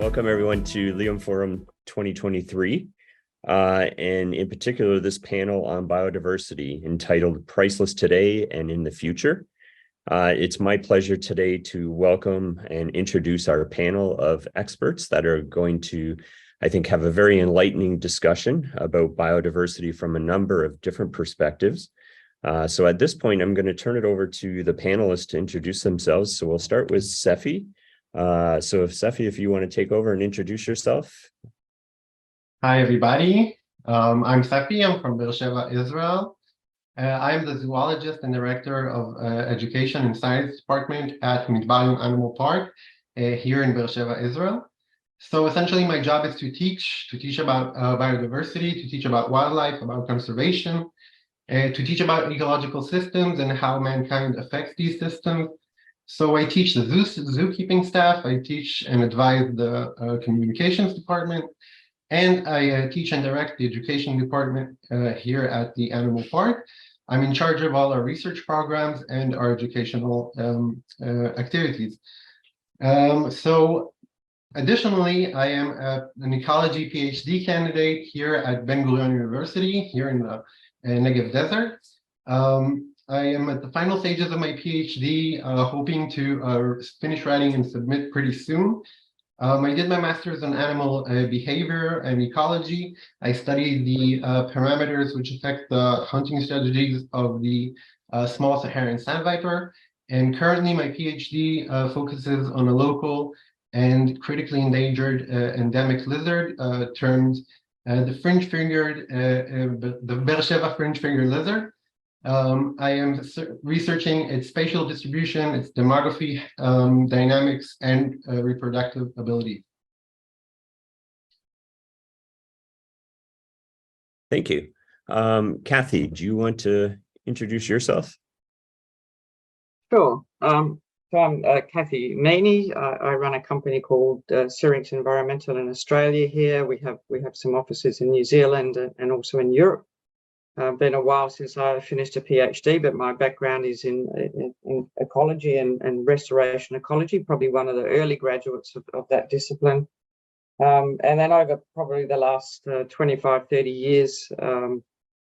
Welcome everyone to LIAMforum 2023, and in particular this panel on biodiversity entitled Priceless Today and in the Future. It's my pleasure today to welcome and introduce our panel of experts that are going to, I think, have a very enlightening discussion about biodiversity from a number of different perspectives. So at this point, I'm going to turn it over to the panelists to introduce themselves. So we'll start with Sefi. So Sefi, if you want to take over and introduce yourself. Hi, everybody. I'm Sefi. I'm from Sheva, Israel. I'm the zoologist and director of education and science department at Midbarium Animal Park here in Sheva, Israel. So essentially, my job is to teach about biodiversity, to teach about wildlife, about conservation, to teach about ecological systems and how mankind affects these systems. So I teach the zookeeping staff, I teach and advise the communications department, and I teach and direct the education department here at the animal park. I'm in charge of all our research programs and our educational activities. So additionally, I am an ecology PhD candidate here at Ben-Gurion University, here in the Negev Desert. I am at the final stages of my PhD, hoping to finish writing and submit pretty soon. I did my master's in animal behavior and ecology. I studied the parameters which affect the hunting strategies of the small Saharan sandviper. And currently my PhD focuses on a local and critically endangered endemic lizard termed the fringe-fingered, the Beersheba fringe-fingered lizard. I am researching its spatial distribution, its demography, dynamics, and reproductive ability. Thank you. Kathy, do you want to introduce yourself? Sure. So I'm Kathy Meney. I run a company called Syrinx Environmental in Australia here. We have some offices in New Zealand and also in Europe. Been a while since I finished a PhD, but my background is in ecology and restoration ecology, probably one of the early graduates of that discipline. And then over probably the last 25, 30 years,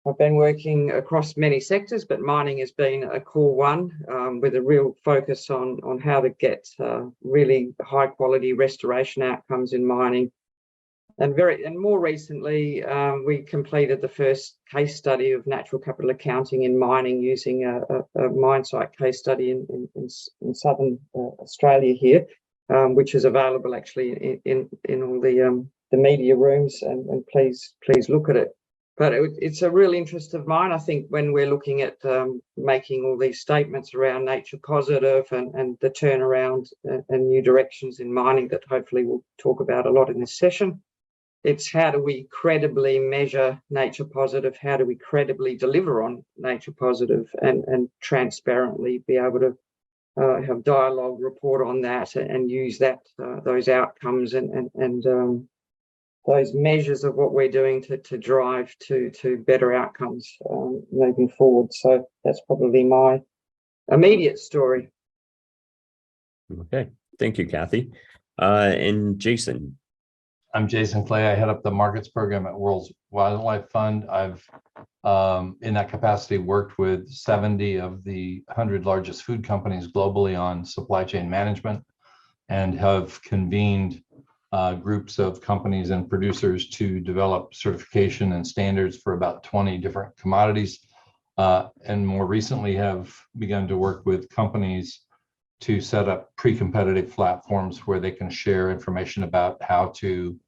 I've been working across many sectors, but mining has been a core one, with a real focus on how to get really high quality restoration outcomes in mining. And more recently, we completed the first case study of natural capital accounting in mining using a mine site case study in southern Australia here, which is available actually in all the media rooms, and please look at it. But it's a real interest of mine. I think when we're looking at making all these statements around nature positive and the turnaround and new directions in mining that hopefully we'll talk about a lot in this session, it's how do we credibly measure nature positive? How do we credibly deliver on nature positive and transparently be able to have dialogue, report on that, and use that those outcomes and those measures of what we're doing to drive to better outcomes moving forward. So that's probably my immediate story. Okay, thank you, Kathy. And Jason. I'm Jason Clay. I head up the markets program at World Wildlife Fund. I've, in that capacity, worked with 70 of the 100 largest food companies globally on supply chain management, and have convened groups of companies and producers to develop certification and standards for about 20 different commodities, and more recently have begun to work with companies to set up pre-competitive platforms where they can share information about how to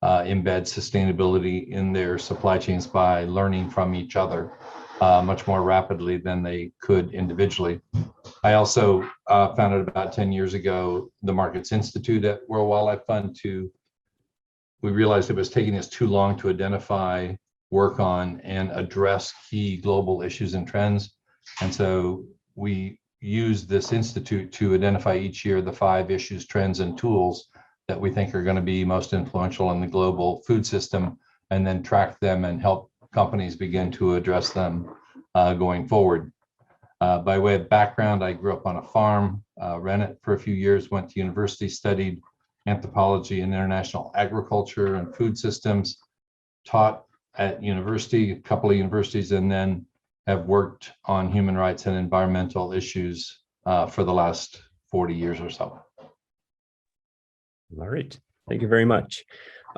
embed sustainability in their supply chains by learning from each other much more rapidly than they could individually. I also founded about 10 years ago the Markets Institute at World Wildlife Fund. We realized it was taking us too long to identify, work on, and address key global issues and trends. And so we use this institute to identify each year the 5 issues, trends, and tools that we think are going to be most influential in the global food system, and then track them and help companies begin to address them going forward. By way of background, I grew up on a farm, ran it for a few years, went to university, studied anthropology and international agriculture and food systems, taught at university, a couple of universities, and then have worked on human rights and environmental issues for the last 40 years or so. All right, thank you very much.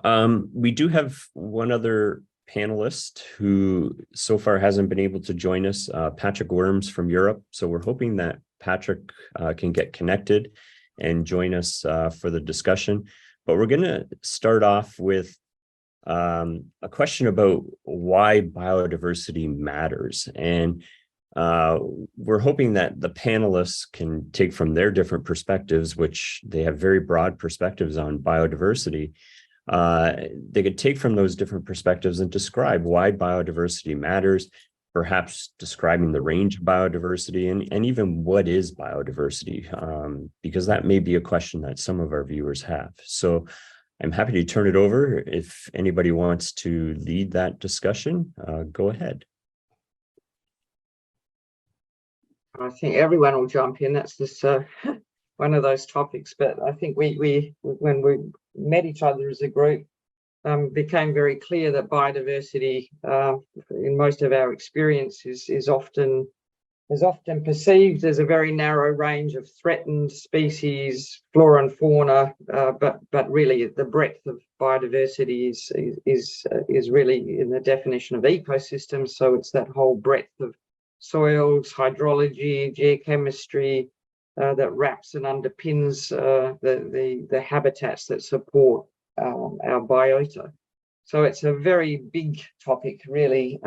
We do have one other panelist who so far hasn't been able to join us, Patrick Worms from Europe. So we're hoping that Patrick can get connected and join us for the discussion. But we're going to start off with a question about why biodiversity matters. And we're hoping that the panelists can take from their different perspectives, which they have very broad perspectives on biodiversity. They could take from those different perspectives and describe why biodiversity matters, perhaps describing the range of biodiversity and even what is biodiversity, because that may be a question that some of our viewers have. So I'm happy to turn it over. If anybody wants to lead that discussion, go ahead. I think everyone will jump in. That's just one of those topics. But I think we when we met each other as a group, became very clear that biodiversity, in most of our experience, is often perceived as a very narrow range of threatened species, flora and fauna, but really the breadth of biodiversity is really in the definition of ecosystems. So it's that whole breadth of soils, hydrology, geochemistry that wraps and underpins the habitats that support our biota. So it's a very big topic, really,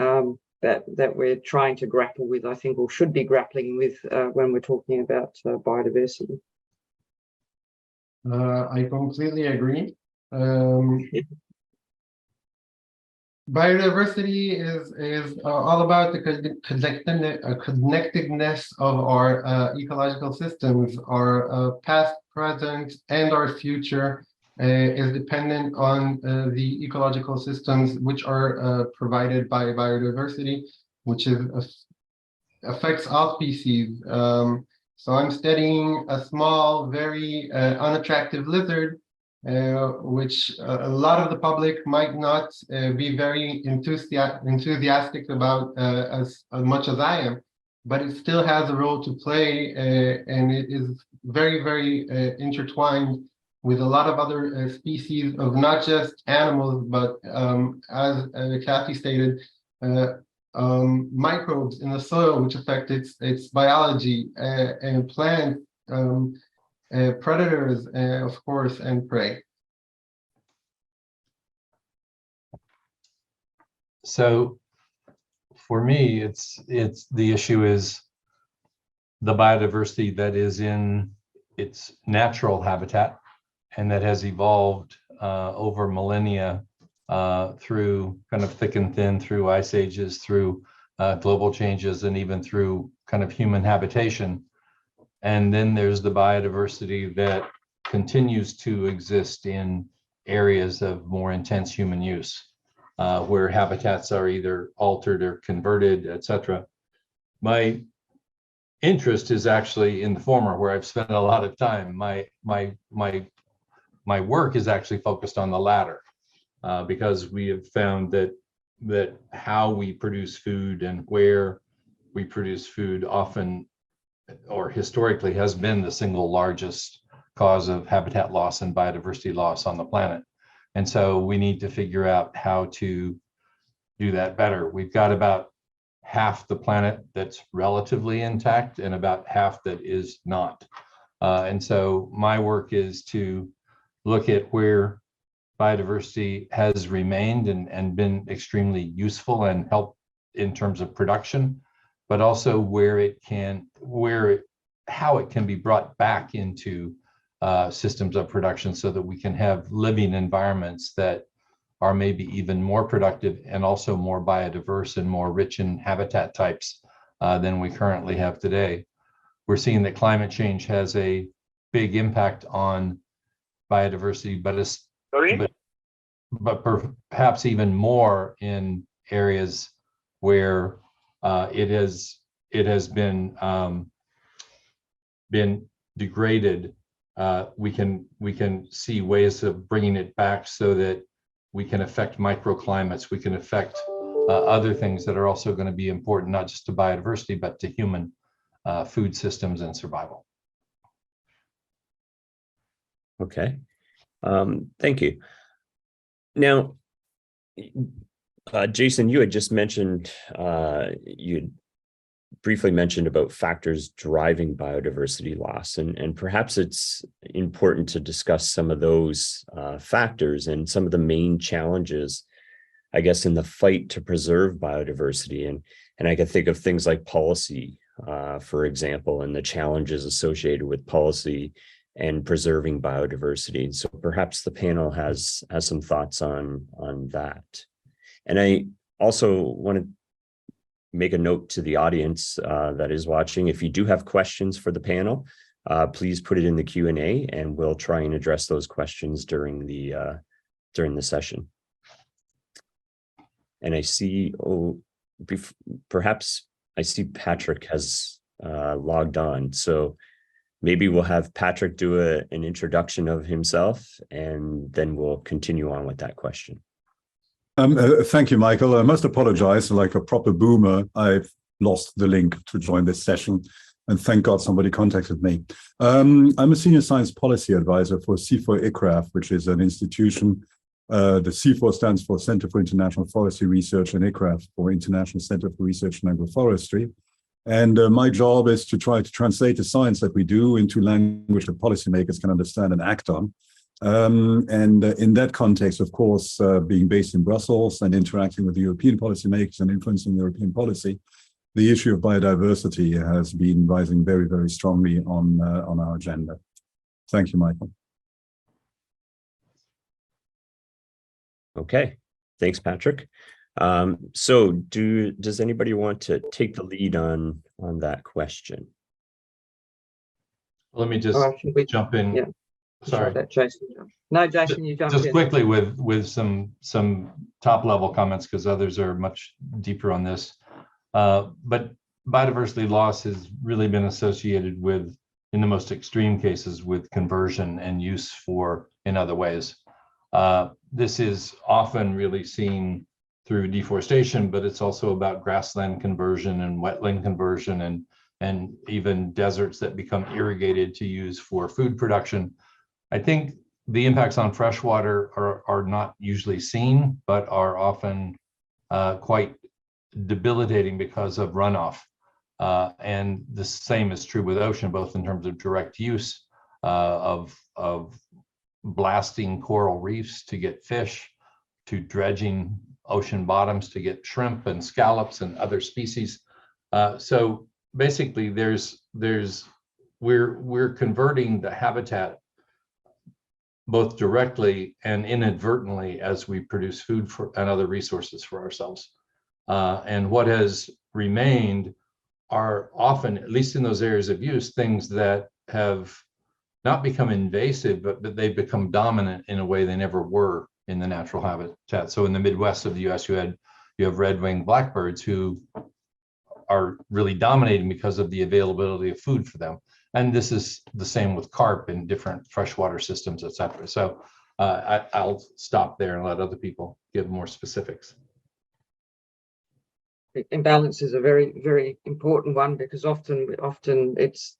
that we're trying to grapple with, I think, or should be grappling with when we're talking about biodiversity. I completely agree. Biodiversity is all about the connectedness of our ecological systems. Our past, present, and our future is dependent on the ecological systems which are provided by biodiversity, which affects all species. So I'm studying a small, very unattractive lizard, which a lot of the public might not be very enthusiastic about as much as I am, but it still has a role to play, and it is very, very intertwined with a lot of other species of not just animals, but as Kathy stated, microbes in the soil, which affect its biology, and plants, predators, of course, and prey. So for me, it's the issue is the biodiversity that is in its natural habitat and that has evolved over millennia through kind of thick and thin, through ice ages, through global changes, and even through kind of human habitation. And then there's the biodiversity that continues to exist in areas of more intense human use, where habitats are either altered or converted, etc. My interest is actually in the former, where I've spent a lot of time. My work is actually focused on the latter, because we have found that how we produce food and where we produce food often or historically has been the single largest cause of habitat loss and biodiversity loss on the planet. And so we need to figure out how to do that better. We've got about half the planet that's relatively intact and about half that is not. And so my work is to look at where biodiversity has remained and been extremely useful and helped in terms of production, but also how it can be brought back into systems of production so that we can have living environments that are maybe even more productive and also more biodiverse and more rich in habitat types than we currently have today. We're seeing that climate change has a big impact on biodiversity, but perhaps even more in areas where it has been degraded we can see ways of bringing it back so that we can affect microclimates, we can affect other things that are also going to be important, not just to biodiversity, but to human food systems and survival. Okay, thank you. Now, Jason, you had just mentioned, you briefly mentioned about factors driving biodiversity loss, and perhaps it's important to discuss some of those factors and some of the main challenges, I guess, in the fight to preserve biodiversity. And I can think of things like policy, for example, and the challenges associated with policy and preserving biodiversity. So perhaps the panel has some thoughts on that. And I also want to make a note to the audience that is watching. If you do have questions for the panel, please put it in the Q&A, and we'll try and address those questions during the session. And I see, perhaps I see Patrick has logged on. So maybe we'll have Patrick do an introduction of himself, and then we'll continue on with that question. Thank you, Michael. I must apologize. Like a proper boomer, I've lost the link to join this session, and thank God somebody contacted me. I'm a senior science policy advisor for C4 ICRAF, which is an institution. The C4 stands for Center for International Forestry Research, and ICRAF for International Center for Research in Agroforestry. And my job is to try to translate the science that we do into language that policymakers can understand and act on. And in that context, of course, being based in Brussels and interacting with the European policymakers and influencing European policy, the issue of biodiversity has been rising very, very strongly on our agenda. Thank you, Michael. Okay, thanks, Patrick. So does anybody want to take the lead on that question? Let me just jump in. Yeah. Sorry. Jason. No, Jason, you jump in. Just quickly with some top level comments, because others are much deeper on this. But biodiversity loss has really been associated with, in the most extreme cases, with conversion and use in other ways. This is often really seen through deforestation, but it's also about grassland conversion and wetland conversion and even deserts that become irrigated to use for food production. I think the impacts on freshwater are not usually seen, but are often quite debilitating because of runoff. And the same is true with ocean, both in terms of direct use of blasting coral reefs to get fish, to dredging ocean bottoms to get shrimp and scallops and other species. So basically, we're converting the habitat both directly and inadvertently as we produce food and other resources for ourselves. And what has remained are often, at least in those areas of use, things that have not become invasive, but they've become dominant in a way they never were in the natural habitat. So in the Midwest of the US, you have red-winged blackbirds who are really dominating because of the availability of food for them. And this is the same with carp in different freshwater systems, et cetera. So I'll stop there and let other people give more specifics. Imbalance is a very, very important one, because often it's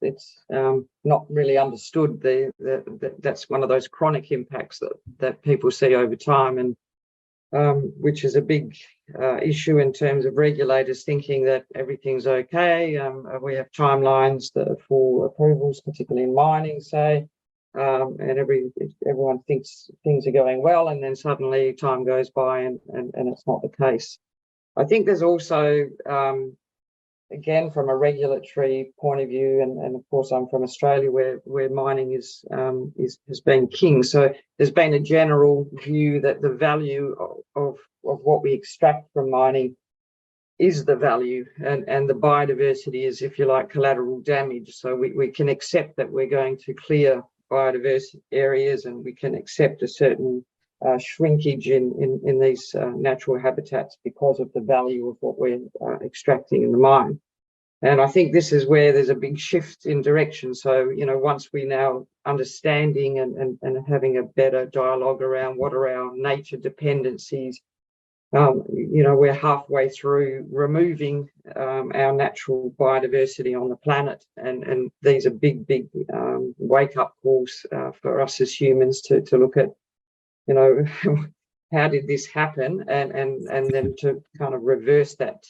not really understood. That's one of those chronic impacts that people see over time, and which is a big issue in terms of regulators thinking that everything's okay. We have timelines for approvals, particularly in mining, say, and everyone thinks things are going well, and then suddenly time goes by and it's not the case. I think there's also, again, from a regulatory point of view, and of course I'm from Australia, where mining has been king. So there's been a general view that the value of what we extract from mining is the value, and the biodiversity is, if you like, collateral damage. So we can accept that we're going to clear biodiverse areas, and we can accept a certain shrinkage in these natural habitats because of the value of what we're extracting in the mine. And I think this is where there's a big shift in direction. So, once we now understanding and having a better dialogue around what are our nature dependencies, we're halfway through removing our natural biodiversity on the planet. And these are big wake-up calls for us as humans to look at, how did this happen, and then to kind of reverse that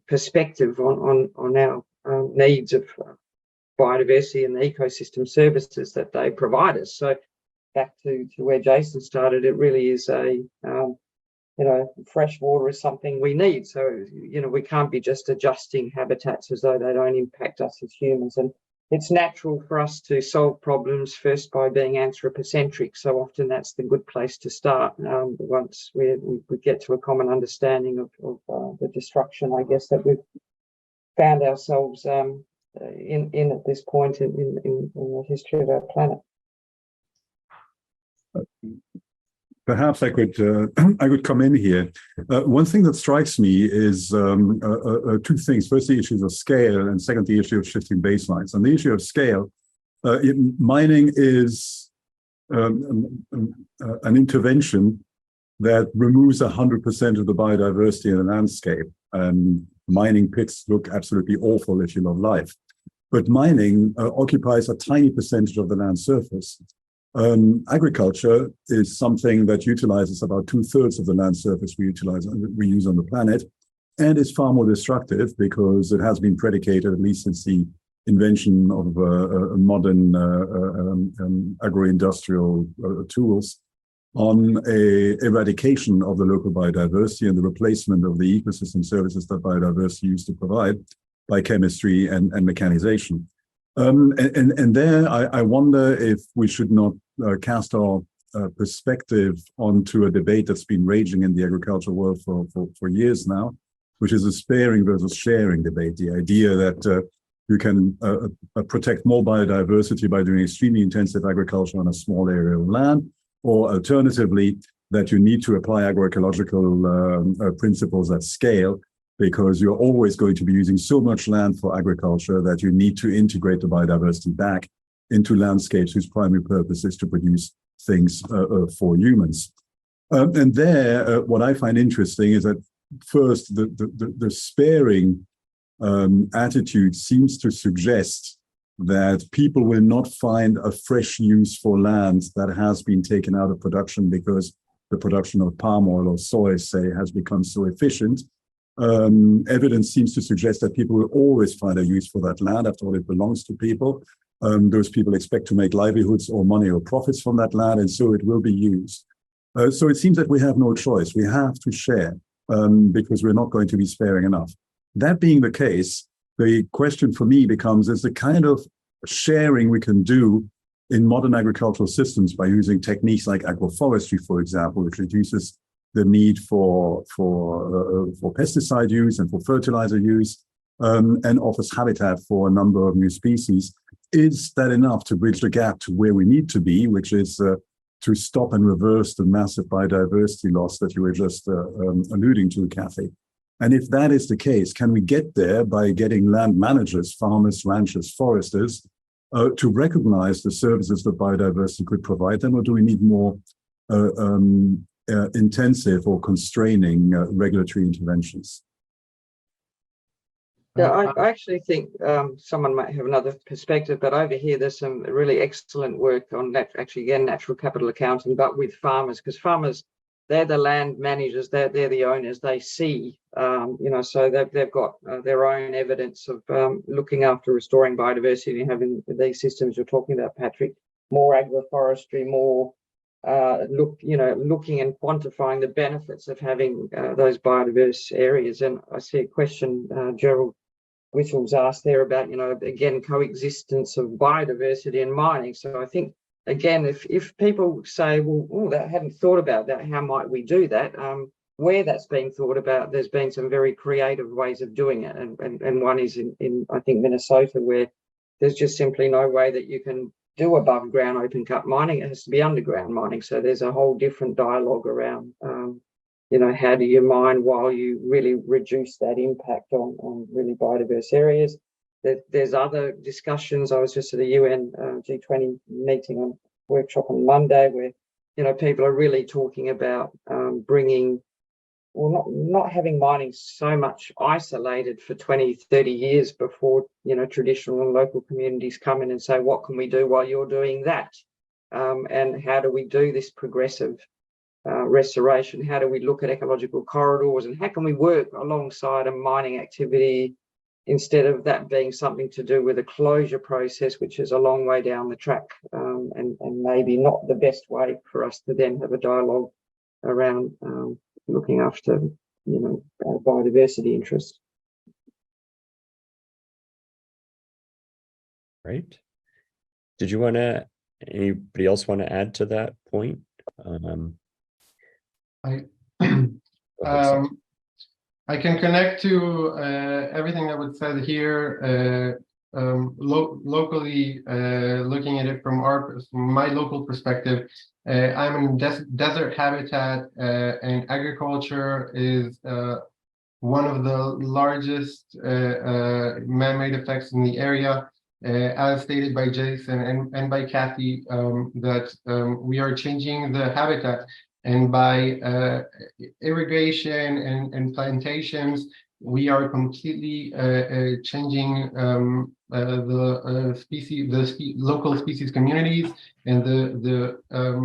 perspective on our needs of biodiversity and the ecosystem services that they provide us. So back to where Jason started, it really is fresh water is something we need. So we can't be just adjusting habitats as though they don't impact us as humans. And it's natural for us to solve problems first by being anthropocentric. So often that's the good place to start once we get to a common understanding of the destruction, I guess, that we've found ourselves in at this point in the history of our planet. Perhaps I could come in here. One thing that strikes me is two things. First, the issues of scale, and second, the issue of shifting baselines. On the issue of scale, mining is an intervention that removes 100% of the biodiversity in the landscape. Mining pits look absolutely awful if you love life. But mining occupies a tiny percentage of the land surface. Agriculture is something that utilizes about 2/3 of the land surface we use on the planet, and is far more destructive because it has been predicated, at least since the invention of modern agro-industrial tools, on a eradication of the local biodiversity and the replacement of the ecosystem services that biodiversity used to provide by chemistry and mechanization. And there, I wonder if we should not cast our perspective onto a debate that's been raging in the agricultural world for years now, which is a sparing versus sharing debate. The idea that you can protect more biodiversity by doing extremely intensive agriculture on a small area of land, or alternatively, that you need to apply agroecological principles at scale, because you're always going to be using so much land for agriculture that you need to integrate the biodiversity back into landscapes whose primary purpose is to produce things for humans. And there, what I find interesting is that first, the sparing attitude seems to suggest that people will not find a fresh use for land that has been taken out of production because the production of palm oil or soy, say, has become so efficient. Evidence seems to suggest that people will always find a use for that land. After all, it belongs to people. Those people expect to make livelihoods or money or profits from that land, and so it will be used. So it seems that we have no choice. We have to share because we're not going to be sparing enough. That being the case, the question for me becomes, is the kind of sharing we can do in modern agricultural systems by using techniques like agroforestry, for example, which reduces the need for pesticide use and for fertilizer use, and offers habitat for a number of new species. Is that enough to bridge the gap to where we need to be, which is to stop and reverse the massive biodiversity loss that you were just alluding to, Kathy? And if that is the case, can we get there by getting land managers, farmers, ranchers, foresters, to recognize the services that biodiversity could provide them, or do we need more intensive or constraining regulatory interventions? Yeah, I actually think someone might have another perspective, but over here there's some really excellent work on that, actually, again, natural capital accounting, but with farmers, because farmers, they're the land managers, they're the owners, they see, so they've got their own evidence of looking after restoring biodiversity and having these systems you're talking about, Patrick, more agroforestry, more looking and quantifying the benefits of having those biodiverse areas. And I see a question Gerald Whittle's asked there about, again, coexistence of biodiversity and mining. So I think, again, if people say, well, I hadn't thought about that, how might we do that? Where that's being thought about, there's been some very creative ways of doing it. And one is in I think, Minnesota, where there's just simply no way that you can do above ground open cut mining. It has to be underground mining. So there's a whole different dialogue around how do you mine while you really reduce that impact on really biodiverse areas? There's other discussions. I was just at a UN G20 meeting on workshop on Monday where, people are really talking about bringing, well, not having mining so much isolated for 20, 30 years before, traditional and local communities come in and say, what can we do while you're doing that? And how do we do this progressive restoration? How do we look at ecological corridors, and how can we work alongside a mining activity instead of that being something to do with a closure process, which is a long way down the track, and maybe not the best way for us to then have a dialogue around looking after, our biodiversity interests. Right. Did you anybody else want to add to that point? I can connect to everything that was said here. Locally, looking at it from my local perspective, I'm in desert habitat, and agriculture is one of the largest man-made effects in the area. As stated by Jason and by Kathy, that we are changing the habitat. And by irrigation and plantations, we are completely changing the local species communities, and the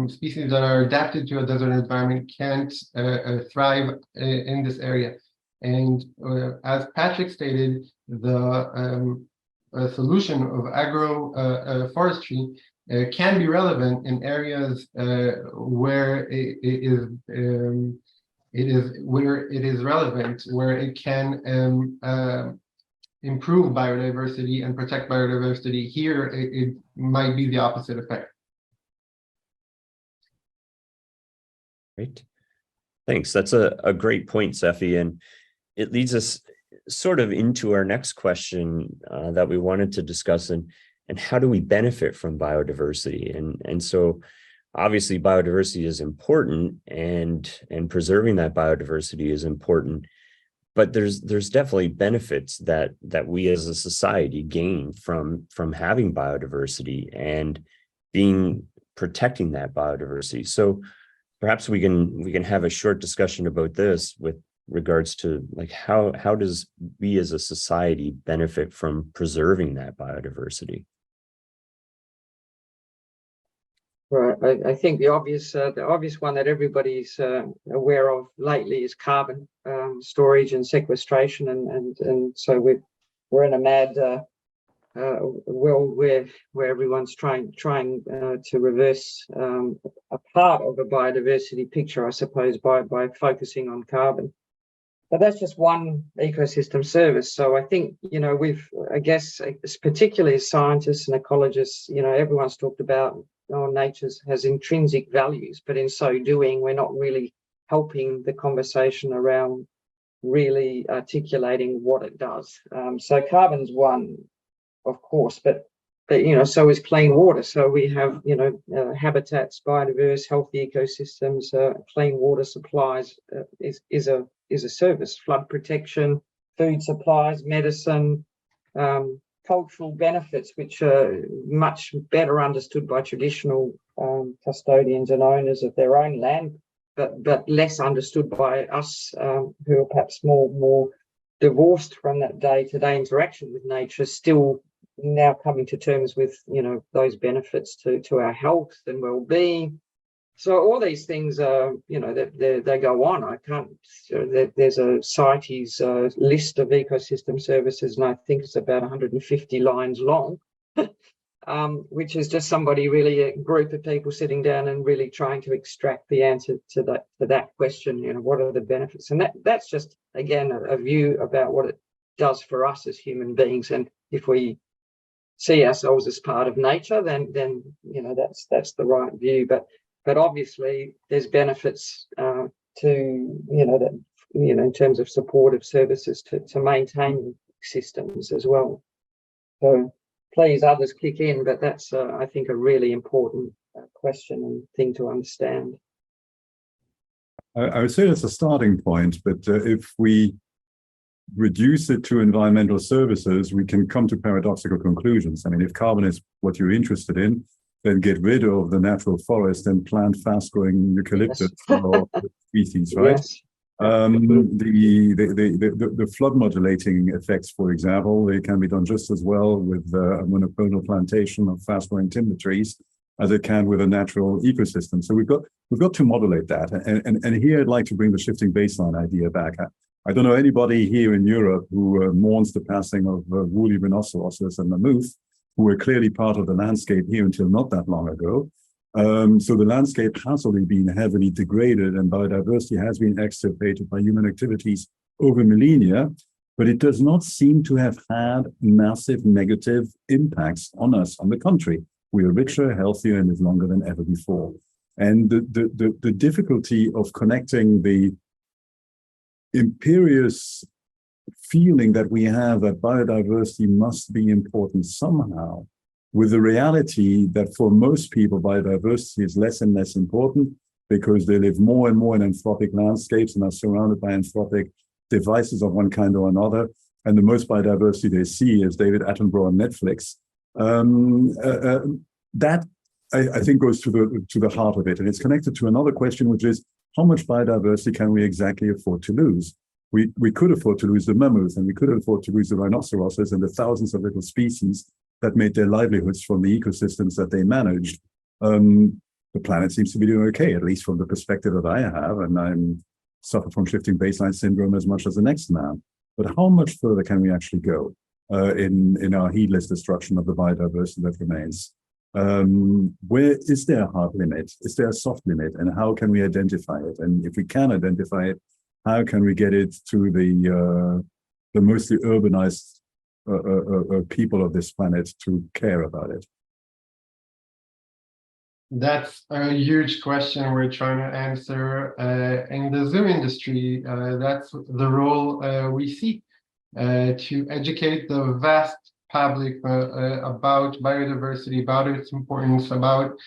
species that are adapted to a desert environment can't thrive in this area. And as Patrick stated, the solution of agroforestry can be relevant in areas where it is relevant, where it can improve biodiversity and protect biodiversity. Here, it might be the opposite effect. Great. Thanks. That's a great point, Sefi. And it leads us sort of into our next question that we wanted to discuss, and how do we benefit from biodiversity? And so obviously biodiversity is important, and preserving that biodiversity is important, but there's definitely benefits that we as a society gain from having biodiversity and protecting that biodiversity. So perhaps we can have a short discussion about this with regards to how does we as a society benefit from preserving that biodiversity? Right. I think the obvious one that everybody's aware of lately is carbon storage and sequestration, and so we're in a mad world where everyone's trying to reverse a part of a biodiversity picture, I suppose, by focusing on carbon. But that's just one ecosystem service. So I think, I guess, particularly as scientists and ecologists, everyone's talked about, nature has intrinsic values, but in so doing, we're not really helping the conversation around really articulating what it does. So carbon's one, of course, but so is clean water. So we have, habitats, biodiverse, healthy ecosystems. Clean water supplies is a service. Flood protection, food supplies, medicine, cultural benefits, which are much better understood by traditional custodians and owners of their own land, but less understood by us who are perhaps more divorced from that day-to-day interaction with nature, still now coming to terms with those benefits to our health and well-being. So all these things are, they go on. I can't. There's a CITES list of ecosystem services, and I think it's about 150 lines long, which is just somebody, really a group of people sitting down and really trying to extract the answer to that question. What are the benefits? And that's just, again, a view about what it does for us as human beings. And if we see ourselves as part of nature, then that's the right view. But obviously, there's benefits in terms of supportive services to maintain systems as well. So please, others kick in, but that's, I think, a really important question and thing to understand. I would say that's a starting point, but if we reduce it to environmental services, we can come to paradoxical conclusions. I mean, if carbon is what you're interested in, then get rid of the natural forest and plant fast-growing eucalyptus or species, right? Yes. The flood modulating effects, for example, they can be done just as well with a monoclonal plantation of fast-growing timber trees as it can with a natural ecosystem. So we've got to modulate that. And here I'd like to bring the shifting baseline idea back. I don't know anybody here in Europe who mourns the passing of woolly rhinoceroses and mammoth, who were clearly part of the landscape here until not that long ago. So the landscape has already been heavily degraded and biodiversity has been extirpated by human activities over millennia, but it does not seem to have had massive negative impacts on us. On the contrary, we are richer, healthier, and live longer than ever before. And the difficulty of connecting the imperious feeling that we have that biodiversity must be important somehow with the reality that for most people, biodiversity is less and less important because they live more and more in anthropic landscapes and are surrounded by anthropic devices of one kind or another. And the most biodiversity they see is David Attenborough on Netflix. That I think goes to the heart of it. And it's connected to another question, which is how much biodiversity can we exactly afford to lose? We could afford to lose the mammoth, and we could afford to lose the rhinoceroses and the thousands of little species that made their livelihoods from the ecosystems that they managed. The planet seems to be doing okay, at least from the perspective that I have, and I suffer from shifting baseline syndrome as much as the next man. But how much further can we actually go in our heedless destruction of the biodiversity that remains? Where is there a hard limit? Is there a soft limit? And how can we identify it? And if we can identify it, how can we get it to the mostly urbanized people of this planet to care about it? That's a huge question we're trying to answer. In the zoo industry, that's the role we see, to educate the vast public about biodiversity, about its importance, about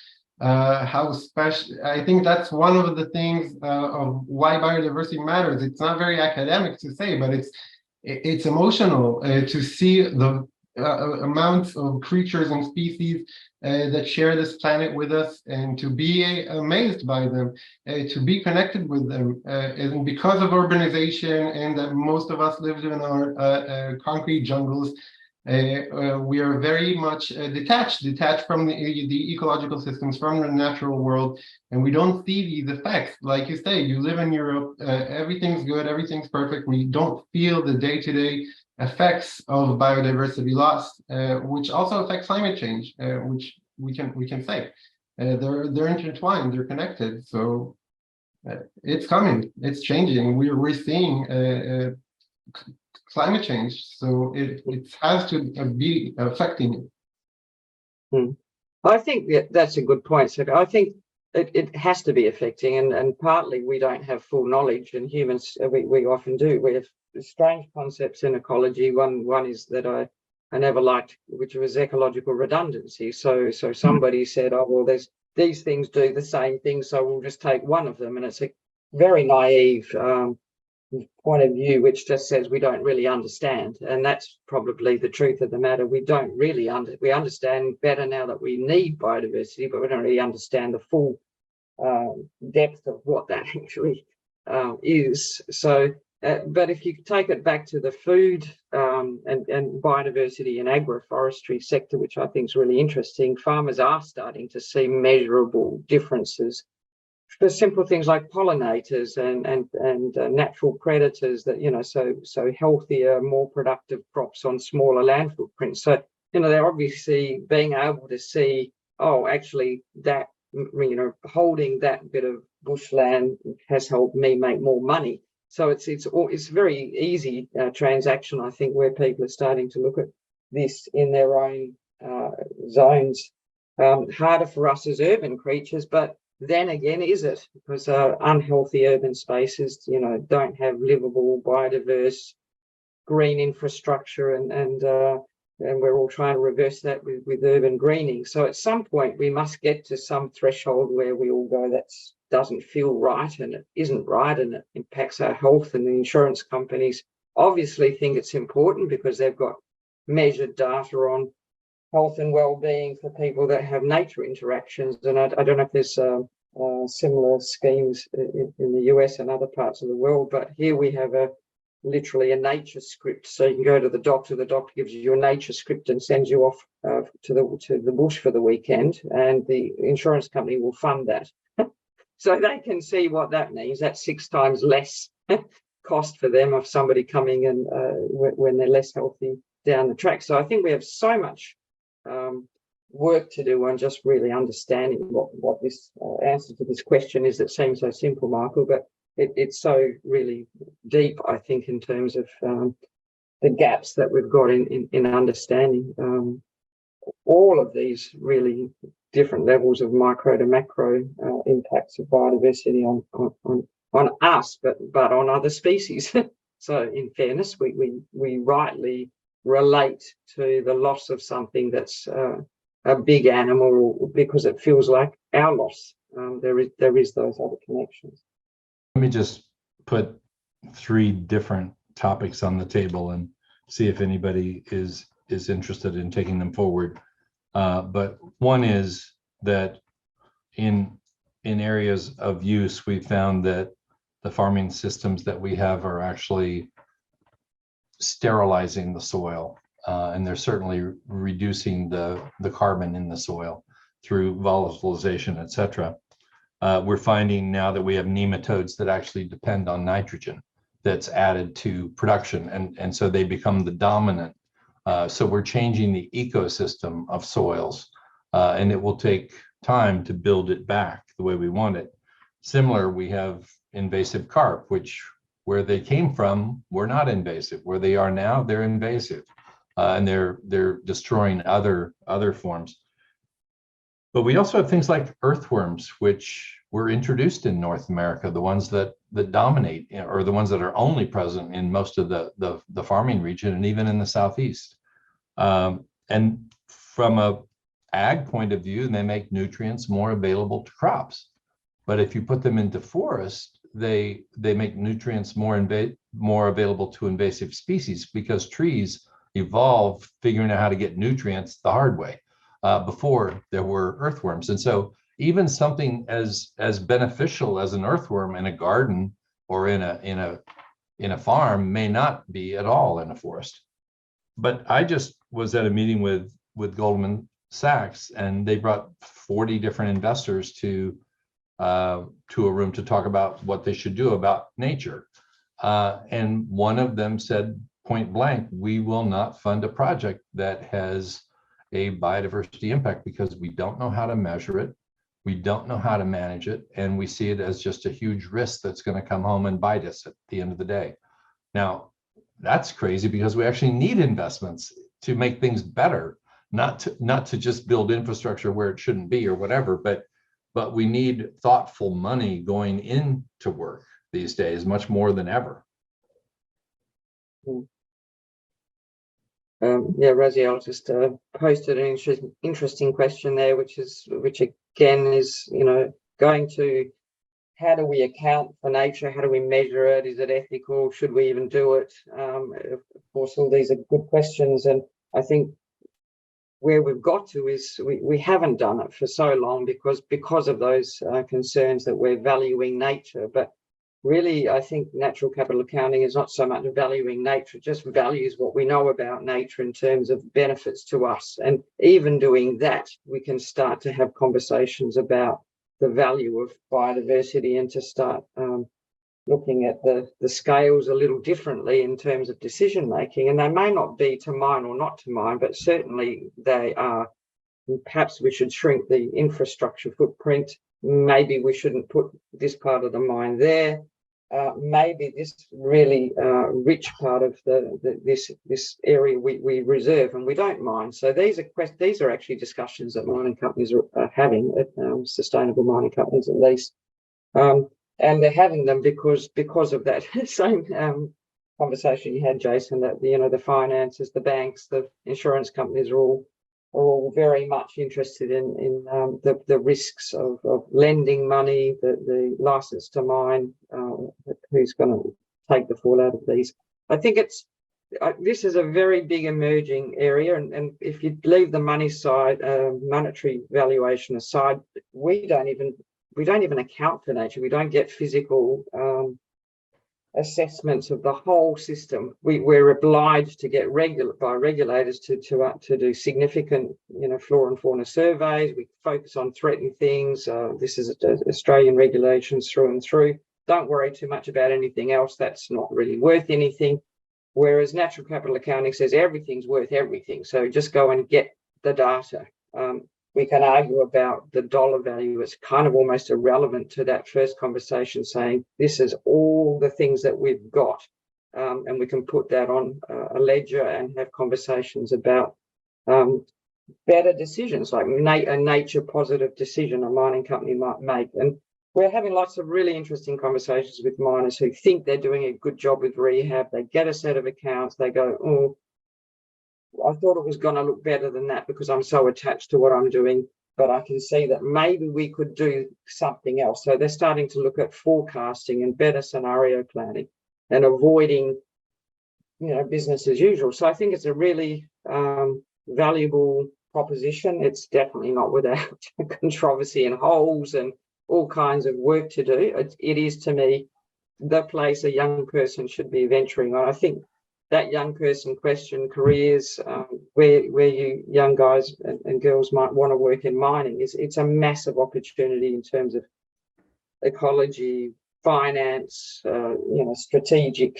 how special. I think that's one of the things of why biodiversity matters. It's not very academic to say, but it's emotional to see the amounts of creatures and species that share this planet with us, and to be amazed by them, to be connected with them. And because of urbanization and that most of us live in our concrete jungles, we are very much detached from the ecological systems, from the natural world, and we don't see these effects. Like you say, you live in Europe, everything's good, everything's perfect. We don't feel the day-to-day effects of biodiversity loss, which also affects climate change, which we can say they're intertwined, they're connected. So it's coming, it's changing. We're seeing climate change, so it has to be affecting it. I think that's a good point. So I think it has to be affecting, and partly we don't have full knowledge, and humans we often do. We have strange concepts in ecology. One is that I never liked, which was ecological redundancy. So somebody said, oh well, there's these things do the same thing, so we'll just take one of them, and it's a very naive point of view, which just says we don't really understand. And that's probably the truth of the matter. We don't really we understand better now that we need biodiversity, but we don't really understand the full depth of what that actually is. So but if you take it back to the food and biodiversity and agroforestry sector, which I think is really interesting, farmers are starting to see measurable differences for simple things like pollinators and natural predators, that, you know, so healthier, more productive crops on smaller land footprints. So, you know, they're obviously being able to see, oh, actually that, you know, holding that bit of bushland has helped me make more money. So it's very easy transaction, I think, where people are starting to look at this in their own zones. Harder for us as urban creatures, but then again, is it? Because unhealthy urban spaces, you know, don't have livable, biodiverse, green infrastructure, and and we're all trying to reverse that with urban greening. So at some point we must get to some threshold where we all go, that doesn't feel right, and it isn't right, and it impacts our health. And the insurance companies obviously think it's important because they've got measured data on health and well-being for people that have nature interactions. And I don't know if there's similar schemes in the US and other parts of the world, but here we have literally a nature script. So you can go to the doctor gives you your nature script and sends you off to the bush for the weekend, and the insurance company will fund that. So they can see what that means. That's 6 times less cost for them of somebody coming and when they're less healthy down the track. So I think we have so much work to do on just really understanding what this answer to this question is. That seems so simple, Michael, but it's so really deep, I think, in terms of the gaps that we've got in understanding all of these really different levels of micro to macro impacts of biodiversity on us, but on other species. So in fairness, we rightly relate to the loss of something that's a big animal because it feels like our loss. There is those other connections. Let me just put 3 different topics on the table and see if anybody is interested in taking them forward. But one is that in areas of use, we found that the farming systems that we have are actually sterilizing the soil, and they're certainly reducing the carbon in the soil through volatilization, etc. We're finding now that we have nematodes that actually depend on nitrogen that's added to production, and so they become the dominant. So we're changing the ecosystem of soils, and it will take time to build it back the way we want it. Similar, we have invasive carp, which where they came from were not invasive. Where they are now, they're invasive, and they're destroying other forms. But we also have things like earthworms, which were introduced in North America, the ones that dominate, or the ones that are only present in most of the farming region and even in the Southeast. And from a ag point of view, they make nutrients more available to crops. But if you put them into forest, they make nutrients more available to invasive species, because trees evolved figuring out how to get nutrients the hard way before there were earthworms. And so even something as beneficial as an earthworm in a garden or in a farm may not be at all in a forest. But I just was at a meeting with Goldman Sachs, and they brought 40 different investors to a room to talk about what they should do about nature. And one of them said point blank, we will not fund a project that has a biodiversity impact because we don't know how to measure it. We don't know how to manage it. And we see it as just a huge risk that's going to come home and bite us at the end of the day. Now, that's crazy because we actually need investments to make things better, not to just build infrastructure where it shouldn't be or whatever, but we need thoughtful money going into work these days, much more than ever. Yeah, Rosie, I'll just posted an interesting question there, which again is, going to how do we account for nature? How do we measure it? Is it ethical? Should we even do it? Of course, all these are good questions, and I think where we've got to is we haven't done it for so long because of those concerns that we're valuing nature. But really, I think natural capital accounting is not so much valuing nature, it just values what we know about nature in terms of benefits to us. And even doing that, we can start to have conversations about the value of biodiversity and to start looking at the scales a little differently in terms of decision making. And they may not be to mine or not to mine, but certainly they are. Perhaps we should shrink the infrastructure footprint. Maybe we shouldn't put this part of the mine there. Maybe this really rich part of this area we reserve and we don't mine. So these are actually discussions that mining companies are having, sustainable mining companies at least, and they're having them because of that same conversation you had, Jason, that the finances, the banks, the insurance companies are all very much interested in the risks of lending money, the license to mine, who's going to take the fall out of these. I think this is a very big emerging area, and if you leave the money side, monetary valuation aside, we don't even account for nature. We don't get physical assessments of the whole system. We're obliged to get by regulators to do significant flora and fauna surveys. We focus on threatened things. This is Australian regulations through and through. Don't worry too much about anything else. That's not really worth anything. Whereas natural capital accounting says everything's worth everything. So just go and get the data. We can argue about the dollar value. It's kind of almost irrelevant to that first conversation, saying this is all the things that we've got. And we can put that on a ledger and have conversations about better decisions, like a nature positive decision a mining company might make. And we're having lots of really interesting conversations with miners who think they're doing a good job with rehab. They get a set of accounts. They go, oh, I thought it was going to look better than that because I'm so attached to what I'm doing. But I can see that maybe we could do something else. So they're starting to look at forecasting and better scenario planning and avoiding, business as usual. So I think it's a really valuable proposition. It's definitely not without controversy and holes and all kinds of work to do. It is, to me, the place a young person should be venturing on. I think that young person question, careers, where you young guys and girls might want to work in mining, it's a massive opportunity in terms of ecology, finance, strategic,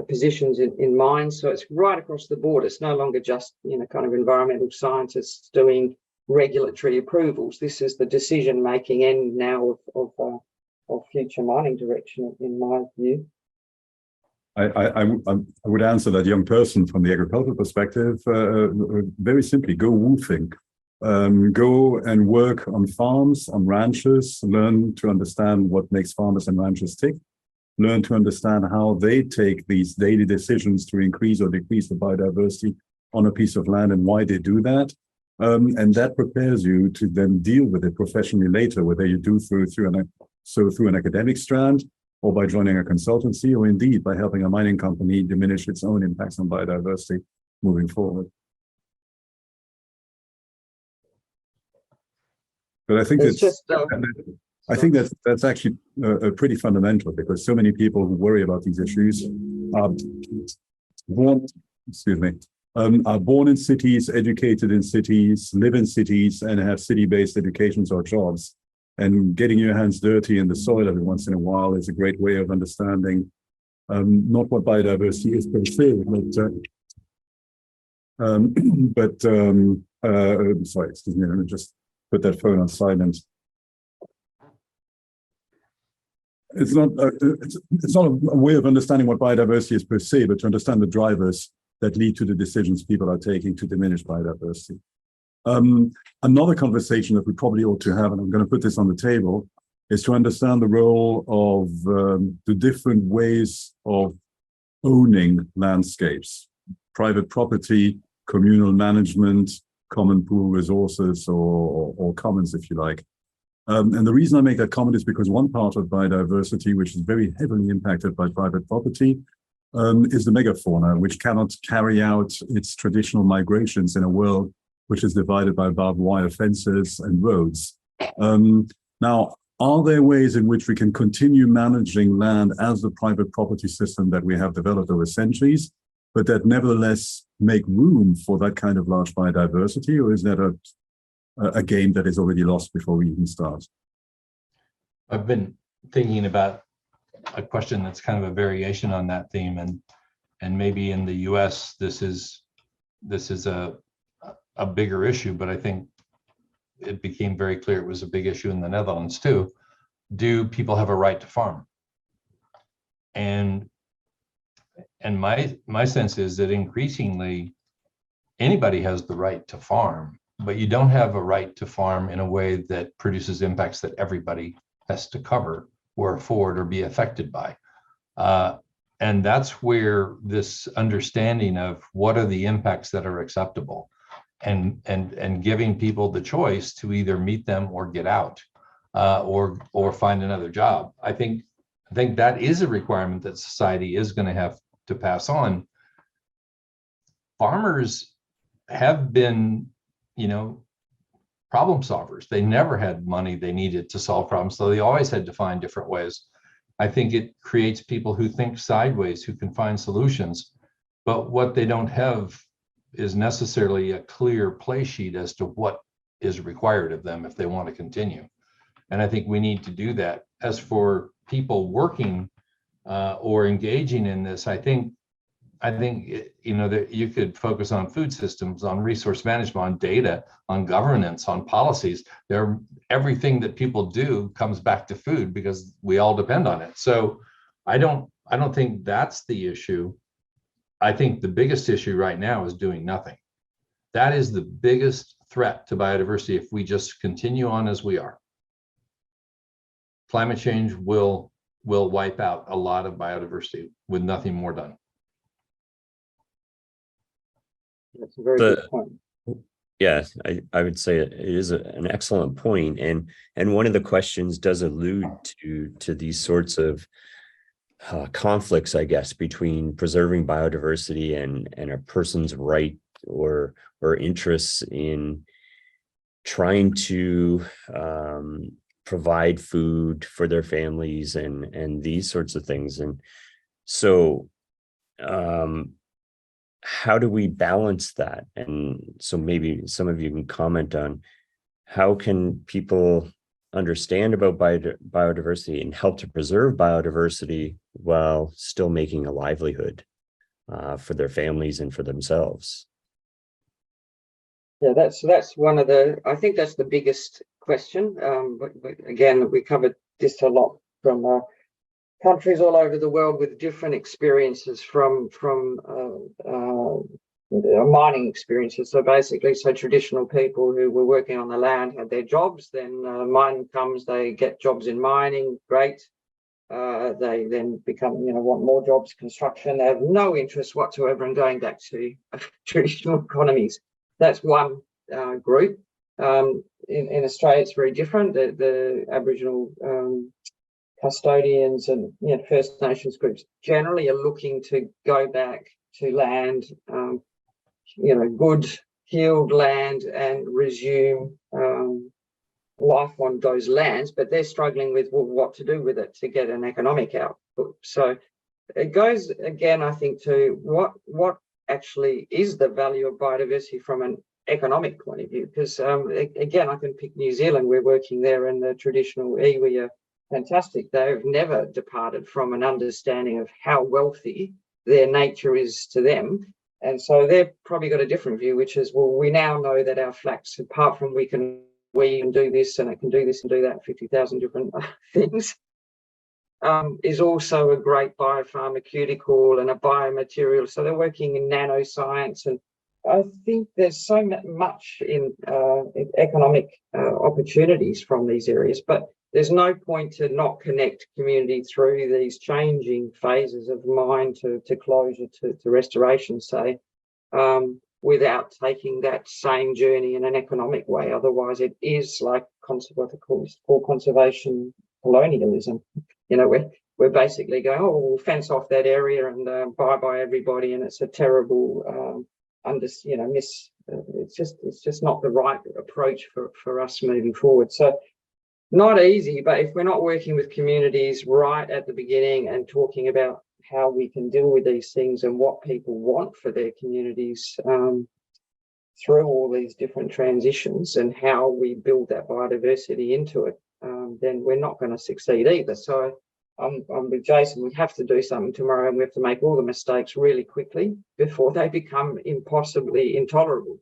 positions in mines. So it's right across the board. It's no longer just, kind of environmental scientists doing regulatory approvals. This is the decision-making end now of future mining direction, in my view. I would answer that young person from the agricultural perspective very simply: go woofing. Go and work on farms, on ranches, learn to understand what makes farmers and ranchers tick, learn to understand how they take these daily decisions to increase or decrease the biodiversity on a piece of land and why they do that. And that prepares you to then deal with it professionally later, whether you do through an academic strand, or by joining a consultancy, or indeed by helping a mining company diminish its own impacts on biodiversity moving forward. But I think that's actually pretty fundamental, because so many people who worry about these issues are born in cities, educated in cities, live in cities, and have city-based educations or jobs. And getting your hands dirty in the soil every once in a while is a great way of understanding not what biodiversity is per se, sorry, excuse me, let me just put that phone on silent. It's not a way of understanding what biodiversity is per se, but to understand the drivers that lead to the decisions people are taking to diminish biodiversity. Another conversation that we probably ought to have, and I'm going to put this on the table, is to understand the role of the different ways of owning landscapes: private property, communal management, common pool resources, or commons, if you like. And the reason I make that comment is because one part of biodiversity, which is very heavily impacted by private property, is the megafauna, which cannot carry out its traditional migrations in a world which is divided by barbed wire fences and roads. Now, are there ways in which we can continue managing land as the private property system that we have developed over centuries, but that nevertheless make room for that kind of large biodiversity, or is that a game that is already lost before we even start? I've been thinking about a question that's kind of a variation on that theme, and maybe in the US this is a bigger issue, but I think it became very clear it was a big issue in the Netherlands too. Do people have a right to farm? And my sense is that increasingly anybody has the right to farm, but you don't have a right to farm in a way that produces impacts that everybody has to cover or afford or be affected by. And that's where this understanding of what are the impacts that are acceptable and giving people the choice to either meet them or get out or find another job. I think that is a requirement that society is going to have to pass on. Farmers have been, problem solvers. They never had money they needed to solve problems, so they always had to find different ways. I think it creates people who think sideways, who can find solutions, but what they don't have is necessarily a clear play sheet as to what is required of them if they want to continue. And I think we need to do that. As for people working or engaging in this, I think that you could focus on food systems, on resource management, on data, on governance, on policies. Everything that people do comes back to food because we all depend on it. So I don't think that's the issue. I think the biggest issue right now is doing nothing. That is the biggest threat to biodiversity if we just continue on as we are. Climate change will wipe out a lot of biodiversity with nothing more done. That's a very good point. Yes, I would say it is an excellent point, and one of the questions does allude to these sorts of conflicts, I guess, between preserving biodiversity and a person's right or interests in trying to provide food for their families and these sorts of things. And so how do we balance that? And so maybe some of you can comment on how can people understand about biodiversity and help to preserve biodiversity while still making a livelihood for their families and for themselves. Yeah, that's one of I think that's the biggest question. But again, we covered this a lot from countries all over the world with different experiences from mining experiences. So basically, traditional people who were working on the land had their jobs. Then mining comes, they get jobs in mining. Great. They then become, want more jobs, construction. They have no interest whatsoever in going back to traditional economies. That's one group. In Australia, it's very different. The Aboriginal custodians and First Nations groups generally are looking to go back to land, good healed land, and resume life on those lands, but they're struggling with what to do with it to get an economic output. So it goes again, I think, to what actually is the value of biodiversity from an economic point of view, because again, I can pick New Zealand. We're working there, and the traditional iwi are fantastic. They've never departed from an understanding of how wealthy their nature is to them. And so they've probably got a different view, which is, well, we now know that our flax, apart from we can do this and it can do this and do that, 50,000 different things, is also a great biopharmaceutical and a biomaterial. So they're working in nanoscience. And I think there's so much in economic opportunities from these areas, but there's no point to not connect community through these changing phases of mine to closure to restoration, say, without taking that same journey in an economic way. Otherwise, it is like what they call conservation colonialism. We're basically going, oh, we'll fence off that area and bye everybody, and it's a terrible it's just not the right approach for us moving forward. So not easy, but if we're not working with communities right at the beginning and talking about how we can deal with these things and what people want for their communities through all these different transitions and how we build that biodiversity into it, then we're not going to succeed either. So I'm with Jason. We have to do something tomorrow, and we have to make all the mistakes really quickly before they become impossibly intolerable.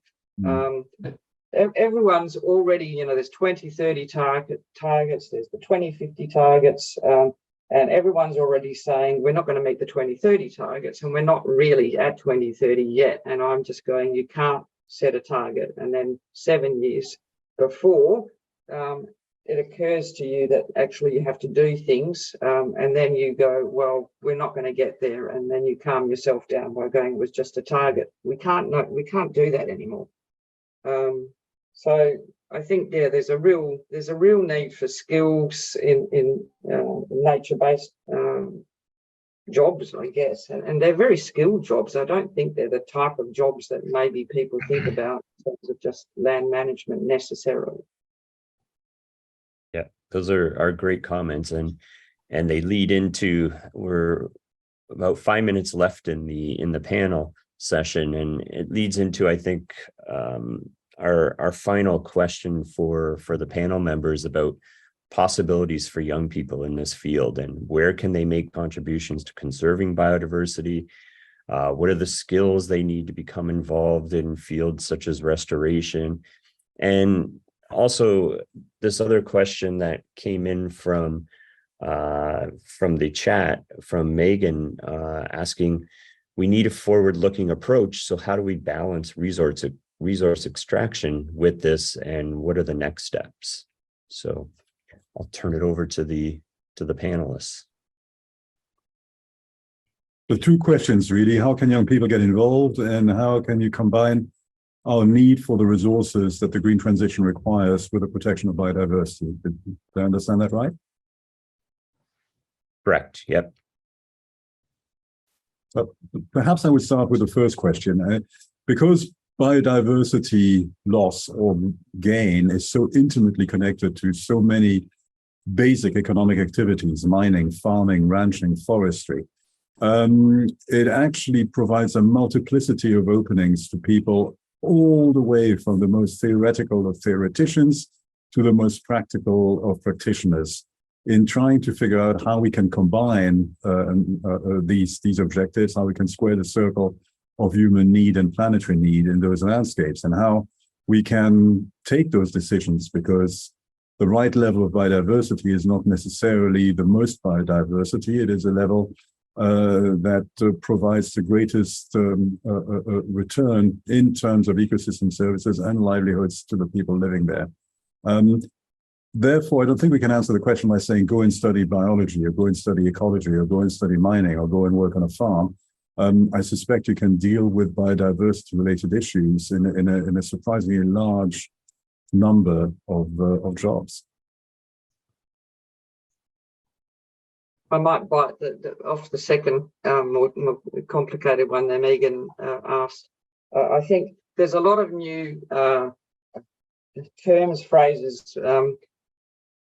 Everyone's already, there's 2030 targets, there's the 2050 targets, and everyone's already saying we're not going to meet the 2030 targets, and we're not really at 2030 yet. And I'm just going, you can't set a target and then 7 years before it occurs to you that actually you have to do things, and then you go, well, we're not going to get there, and then you calm yourself down by going, it was just a target. We can't do that anymore. So I think, yeah, there's a real need for skills in nature-based jobs, I guess, and they're very skilled jobs. I don't think they're the type of jobs that maybe people think about in terms of just land management necessarily. Yeah, those are great comments, and they lead into, we're about 5 minutes left in the panel session, and it leads into, I think, our final question for the panel members about possibilities for young people in this field, and where can they make contributions to conserving biodiversity? What are the skills they need to become involved in fields such as restoration? And also this other question that came in from the chat from Megan, asking, we need a forward-looking approach, so how do we balance resource extraction with this, and what are the next steps? So I'll turn it over to the panelists. The two questions really: how can young people get involved, and how can you combine our need for the resources that the green transition requires with the protection of biodiversity? Did I understand that right? Correct. Yep. So perhaps I would start with the first question, because biodiversity loss or gain is so intimately connected to so many basic economic activities: mining, farming, ranching, forestry. It actually provides a multiplicity of openings to people, all the way from the most theoretical of theoreticians to the most practical of practitioners, in trying to figure out how we can combine these objectives, how we can square the circle of human need and planetary need in those landscapes, and how we can take those decisions, because the right level of biodiversity is not necessarily the most biodiversity. It is a level that provides the greatest return in terms of ecosystem services and livelihoods to the people living there. Therefore, I don't think we can answer the question by saying, go and study biology, or go and study ecology, or go and study mining, or go and work on a farm. I suspect you can deal with biodiversity-related issues in a surprisingly large number of jobs. I might bite off the second more complicated one that Megan asked. I think there's a lot of new terms, phrases,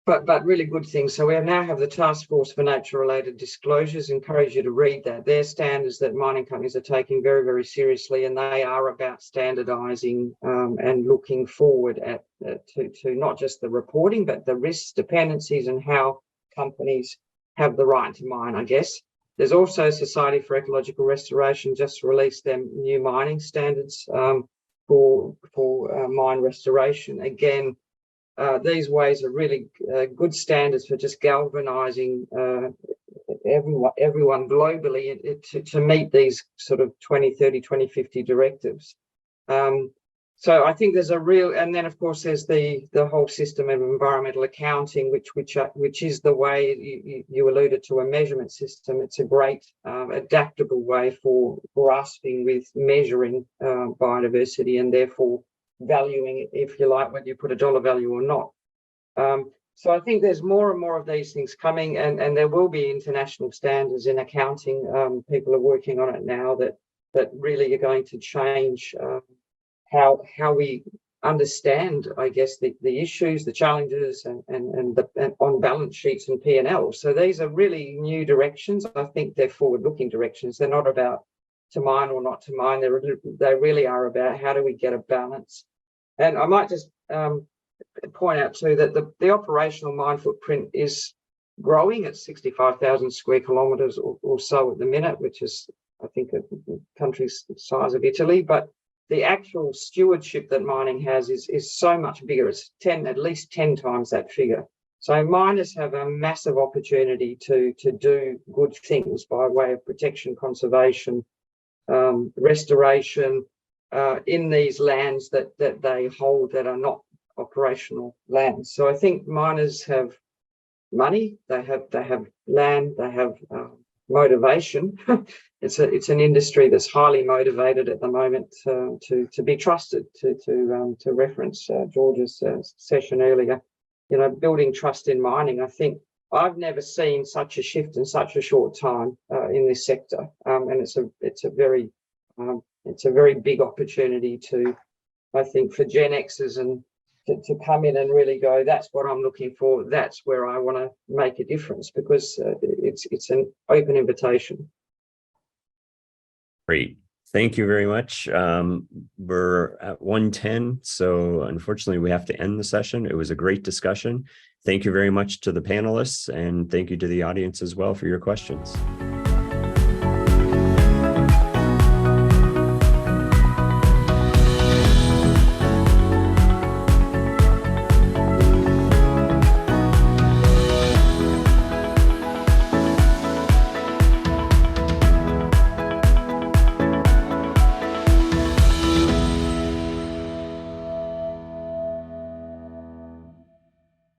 but really good things. So we now have the Task Force for Nature-Related Disclosures. Encourage you to read that. They're standards that mining companies are taking very, very seriously, and they are about standardizing and looking forward to not just the reporting, but the risks, dependencies, and how companies have the right to mine, I guess. There's also Society for Ecological Restoration just released their new mining standards for mine restoration. Again, these ways are really good standards for just galvanizing everyone globally to meet these sort of 2030, 2050 directives. So I think there's a real, and then of course there's the whole system of environmental accounting, which is the way you alluded to, a measurement system. It's a great adaptable way for grasping with measuring biodiversity, and therefore valuing it, if you like, whether you put a dollar value or not. So I think there's more and more of these things coming, and there will be international standards in accounting. People are working on it now that really are going to change how we understand, I guess, the issues, the challenges, and on balance sheets and P&L. So these are really new directions. I think they're forward-looking directions. They're not about to mine or not to mine. They really are about how do we get a balance. And I might just point out too that the operational mine footprint is growing at 65,000 square kilometres or so at the minute, which is, I think, a country's size of Italy. But the actual stewardship that mining has is so much bigger. It's at least 10 times that figure. So miners have a massive opportunity to do good things by way of protection, conservation, restoration in these lands that they hold that are not operational land. So I think miners have money, they have land, they have motivation. It's an industry that's highly motivated at the moment to be trusted. To reference George's session earlier, building trust in mining. I think I've never seen such a shift in such a short time in this sector, and it's a very big opportunity I think, for Gen Xers and to come in and really go, that's what I'm looking for. That's where I want to make a difference, because it's an open invitation. Great. Thank you very much. We're at 1:10, so unfortunately we have to end the session. It was a great discussion. Thank you very much to the panelists, and thank you to the audience as well for your questions.